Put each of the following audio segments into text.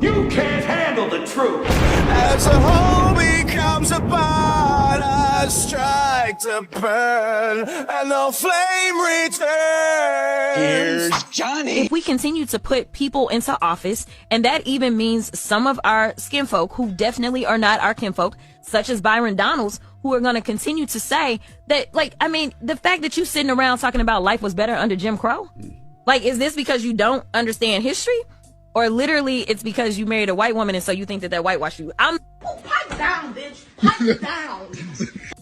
You can't handle the truth. As a whole becomes a part, I strike to burn, and the flame returns. Here's Johnny. If we continue to put people into office, and that even means some of our skinfolk who definitely are not our kinfolk, such as Byron Donalds, who are going to continue to say that, like, I mean, the fact that you sitting around talking about life was better under Jim Crow, like, is this because you don't understand history? Or literally it's because you married a white woman and so you think that whitewashed you? Pipe down, bitch. Pipe down.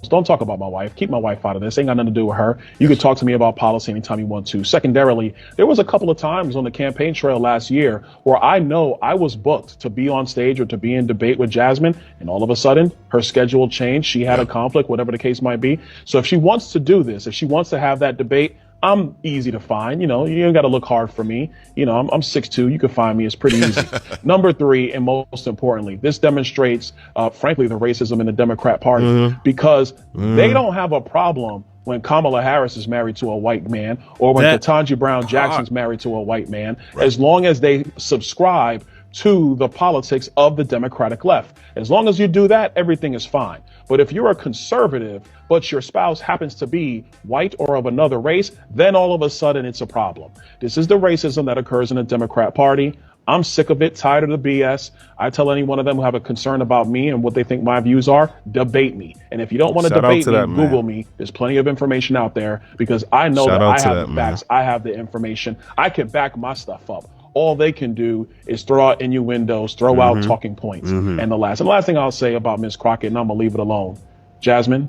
Don't talk about my wife. Keep my wife out of this. Ain't got nothing to do with her. You can talk to me about policy anytime you want to. Secondarily, there was a couple of times on the campaign trail last year where I know I was booked to be on stage or to be in debate with Jasmine, and all of a sudden her schedule changed. She had a conflict, whatever the case might be. So if she wants to do this, if she wants to have that debate, I'm easy to find. You know, you ain't got to look hard for me. You know, I'm 6'2". You can find me. It's pretty easy. Number three, and most importantly, this demonstrates, frankly, the racism in the Democrat Party, because they don't have a problem when Kamala Harris is married to a white man or when Ketanji Brown Jackson's married to a white man, as long as they subscribe to the politics of the Democratic left. As long as you do that, everything is fine. But if you're a conservative, but your spouse happens to be white or of another race, then all of a sudden it's a problem. This is the racism that occurs in the Democrat Party. I'm sick of it, tired of the BS. I tell any one of them who have a concern about me and what they think my views are, debate me. And if you don't want to debate me, Google me. There's plenty of information out there, because I know that I have the facts. I have the information. I can back my stuff up. All they can do is throw out innuendos, throw out talking points. And the last thing I'll say about Ms. Crockett, and I'm gonna leave it alone. Jasmine,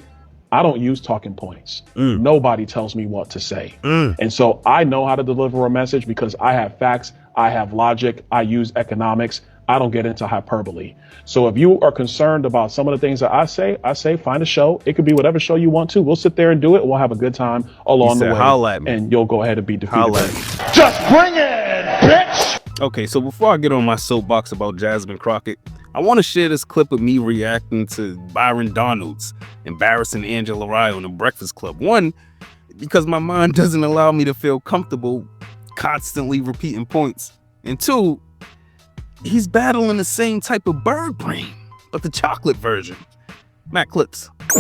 I don't use talking points. Nobody tells me what to say. And so I know how to deliver a message because I have facts, I have logic, I use economics. I don't get into hyperbole. So if you are concerned about some of the things that I say find a show. It could be whatever show you want to. We'll sit there and do it. We'll have a good time along the way. And you'll go ahead and be defeated. Just bring it, bitch! Okay, so before I get on my soapbox about Jasmine Crockett, I want to share this clip of me reacting to Byron Donalds embarrassing Angela Rye on the Breakfast Club. One, because my mind doesn't allow me to feel comfortable constantly repeating points. And two, he's battling the same type of bird brain, but the chocolate version. Matt Clips. This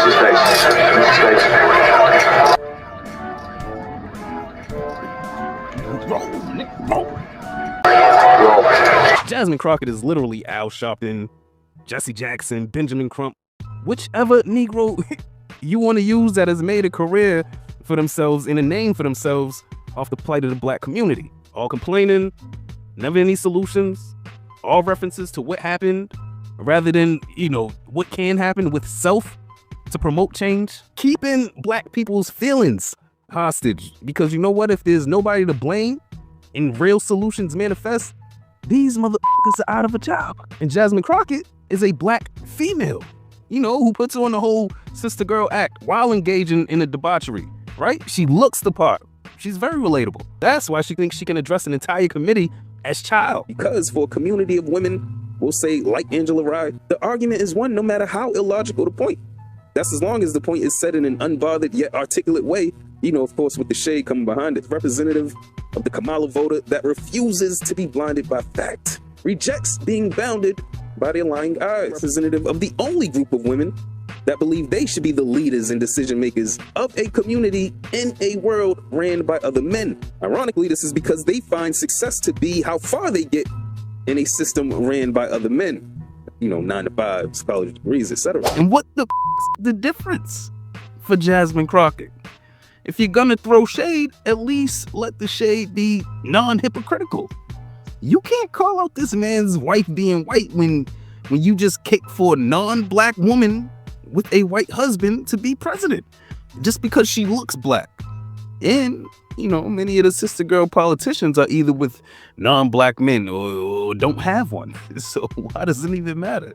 is Stacy. Jasmine Crockett is literally Al Sharpton, Jesse Jackson, Benjamin Crump, whichever Negro you want to use that has made a career for themselves and a name for themselves off the plight of the black community. All complaining, never any solutions, all references to what happened rather than, you know, what can happen with self to promote change. Keeping black people's feelings hostage, because you know what? If there's nobody to blame and real solutions manifest, these motherfuckers are out of a job. And Jasmine Crockett is a black female, you know, who puts on the whole sister girl act while engaging in a debauchery, right? She looks the part. She's very relatable. That's why she thinks she can address an entire committee as child. Because for a community of women, we'll say like Angela Rye, the argument is won no matter how illogical the point. That's as long as the point is said in an unbothered yet articulate way, you know, of course, with the shade coming behind it. Representative of the Kamala voter that refuses to be blinded by fact, rejects being bounded by their lying eyes. Representative of the only group of women that believe they should be the leaders and decision makers of a community in a world ran by other men. Ironically, this is because they find success to be how far they get in a system ran by other men. You know, 9 to 5, college degrees, etc. And what the difference for Jasmine Crockett? If you're gonna throw shade, at least let the shade be non-hypocritical. You can't call out this man's wife being white when you just kick for a non-black woman with a white husband to be president just because she looks black. And, you know, many of the sister girl politicians are either with non-black men or don't have one. So why does it even matter?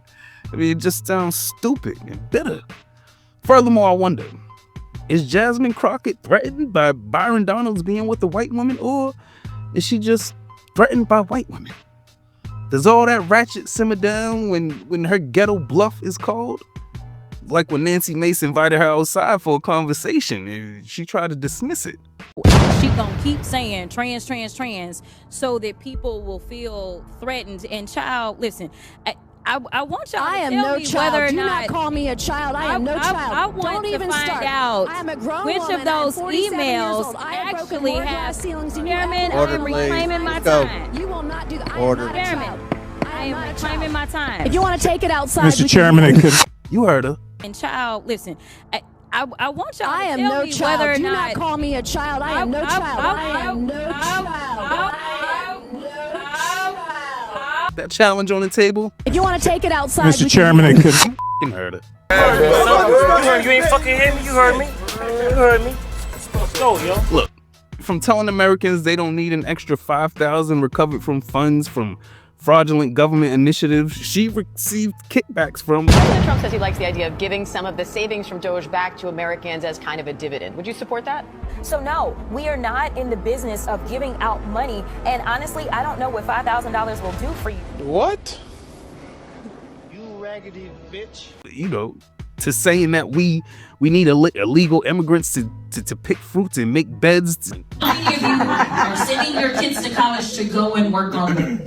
I mean, it just sounds stupid and bitter. Furthermore, I wonder, is Jasmine Crockett threatened by Byron Donalds being with a white woman, or is she just threatened by white women? Does all that ratchet simmer down when her ghetto bluff is called? like when Nancy Mace invited her outside for a conversation and she tried to dismiss it. She gonna keep saying trans, trans, trans, so that people will feel threatened. And child, listen, I want y'all to tell me whether or Do not not call me a child. I am no child. I want Don't to even find start. out I am a grown which woman. of those I am 47 years emails old. I have broken actually more have. glass ceilings than you Chairman, have. I Order, am please. reclaiming my Let's go. time. You will not do that. Order. I am not a Chairman, child. I am reclaiming my time. If you want to take it outside, Mr. Chairman, You heard her. And child, listen, I want y'all I to am tell no me child. whether or Do not not call me a child. I am no child. I am no child. That challenge on the table. If you want to take it outside, Mr. Chairman, You heard her. You ain't fucking hear me. You heard me. You heard me. Let's go, yo. Look, from telling Americans they don't need an extra $5,000 recovered from funds from fraudulent government initiatives, she received kickbacks from. President Trump says he likes the idea of giving some of the savings from Doge back to Americans as kind of a dividend. Would you support that? So no, we are not in the business of giving out money. And honestly, I don't know what $5,000 will do for you. What? You raggedy bitch. You know, to saying that we need illegal immigrants to pick fruits and make beds. How many of you are sending your kids to college to go and work on them?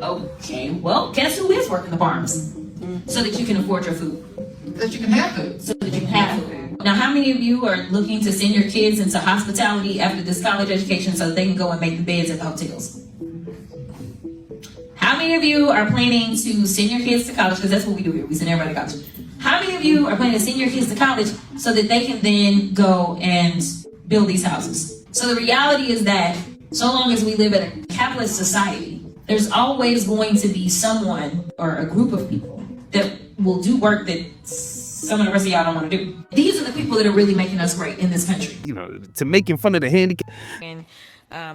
Okay, well, guess who is working the farms? So that you can afford your food. That you can have food. So that you can have food. Now, how many of you are looking to send your kids into hospitality after this college education so that they can go and make the beds at the hotels? How many of you are planning to send your kids to college? Because that's what we do here. We send everybody to college. How many of you are planning to send your kids to college so that they can then go and build these houses? So the reality is that so long as we live in a capitalist society, there's always going to be someone or a group of people that will do work that some of the rest of y'all don't want to do. These are the people that are really making us great in this country. You know, to making fun of the handicap. And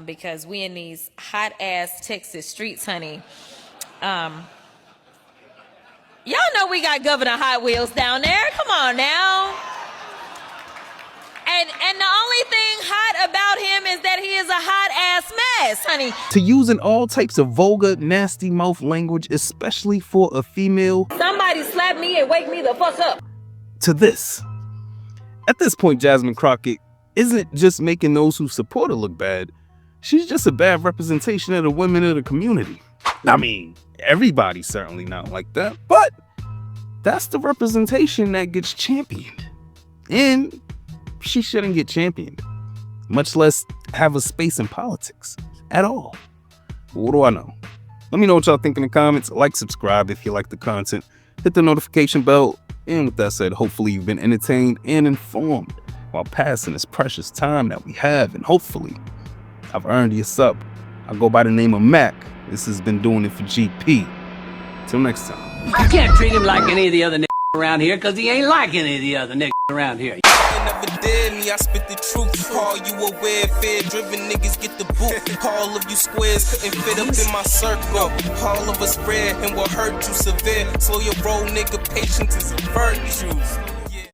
because we in these hot ass Texas streets, honey. Y'all know we got Governor Hot Wheels down there. Come on now. And the only thing hot about him is that he is a hot ass mess, honey. To using all types of vulgar, nasty mouth language, especially for a female. Somebody slap me and wake me the fuck up. To this. At this point, Jasmine Crockett isn't just making those who support her look bad. She's just a bad representation of the women of the community. I mean, everybody's certainly not like that, but that's the representation that gets championed. And she shouldn't get championed, much less have a space in politics at all. But what do I know? Let me know what y'all think in the comments. Like, subscribe if you like the content. Hit the notification bell. And with that said, hopefully you've been entertained and informed while passing this precious time that we have. And hopefully I've earned you a sub. I go by the name of Mac. This has been Doing It for GP. Till next time. You can't treat him like any of the other niggas around here because he ain't like any of the other niggas around here. Never did me, I spit the truth. Call you aware, fear-driven niggas get the boot. All of you squares couldn't fit up in my circle. All of us red and will hurt you severe. Slow your roll, nigga, patience is a virtue.